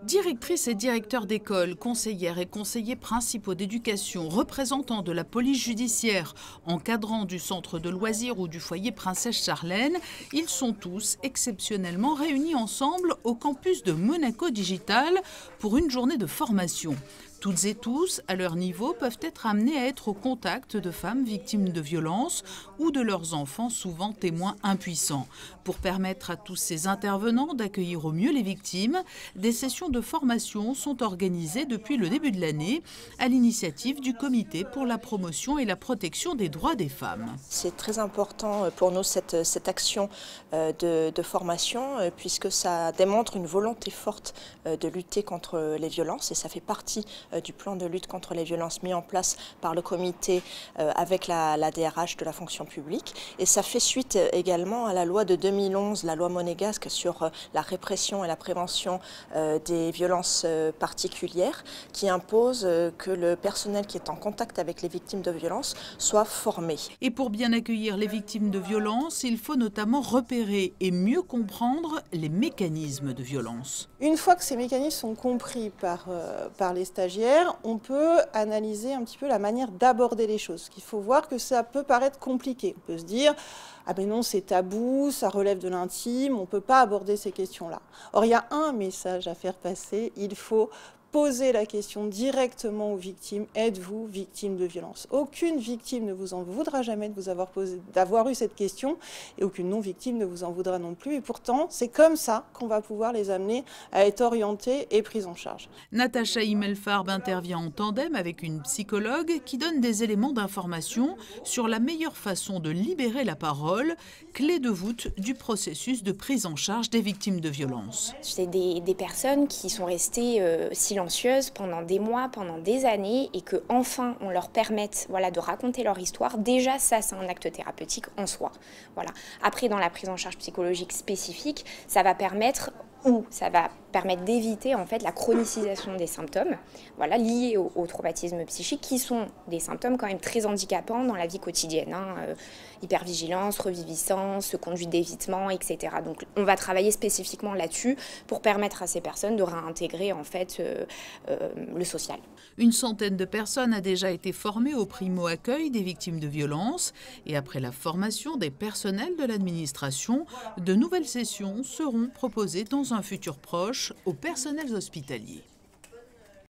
Directrices et directeurs d'école, conseillères et conseillers principaux d'éducation, représentants de la police judiciaire, encadrants du centre de loisirs ou du foyer Princesse Charlène, ils sont tous exceptionnellement réunis ensemble au campus de Monaco Digital pour une journée de formation. Toutes et tous, à leur niveau, peuvent être amenés à être au contact de femmes victimes de violences ou de leurs enfants souvent témoins impuissants. Pour permettre à tous ces intervenants d'accueillir au mieux les victimes, des sessions de formation sont organisées depuis le début de l'année à l'initiative du Comité pour la promotion et la protection des droits des femmes. C'est très important pour nous cette action de formation puisque ça démontre une volonté forte de lutter contre les violences et ça fait partie du plan de lutte contre les violences mis en place par le comité avec la DRH de la fonction publique. Et ça fait suite également à la loi de 2011, la loi monégasque sur la répression et la prévention des violences particulières, qui impose que le personnel qui est en contact avec les victimes de violences soit formé. Et pour bien accueillir les victimes de violences, il faut notamment repérer et mieux comprendre les mécanismes de violence. Une fois que ces mécanismes sont compris par les stagiaires, on peut analyser un petit peu la manière d'aborder les choses. Il faut voir que ça peut paraître compliqué. On peut se dire « Ah ben non, c'est tabou, ça relève de l'intime, on ne peut pas aborder ces questions-là ». Or, il y a un message à faire passer, il faut poser la question directement aux victimes. Êtes-vous victime de violence? Aucune victime ne vous en voudra jamais d'avoir eu cette question et aucune non-victime ne vous en voudra non plus. Et pourtant, c'est comme ça qu'on va pouvoir les amener à être orientés et pris en charge. Natacha Himmelfarb intervient en tandem avec une psychologue qui donne des éléments d'information sur la meilleure façon de libérer la parole, clé de voûte du processus de prise en charge des victimes de violences. C'est des personnes qui sont restées silencieuses pendant des mois, pendant des années, et que enfin on leur permette de raconter leur histoire. Déjà ça, c'est un acte thérapeutique en soi. Voilà. Après, dans la prise en charge psychologique spécifique, ça va permettre d'éviter en fait la chronicisation des symptômes liés au traumatisme psychique, qui sont des symptômes quand même très handicapants dans la vie quotidienne. Hypervigilance, reviviscence, conduite d'évitement, etc. Donc on va travailler spécifiquement là-dessus pour permettre à ces personnes de réintégrer en fait le social. Une centaine de personnes a déjà été formée au primo-accueil des victimes de violences et après la formation des personnels de l'administration, de nouvelles sessions seront proposées dans un futur proche aux personnels hospitaliers.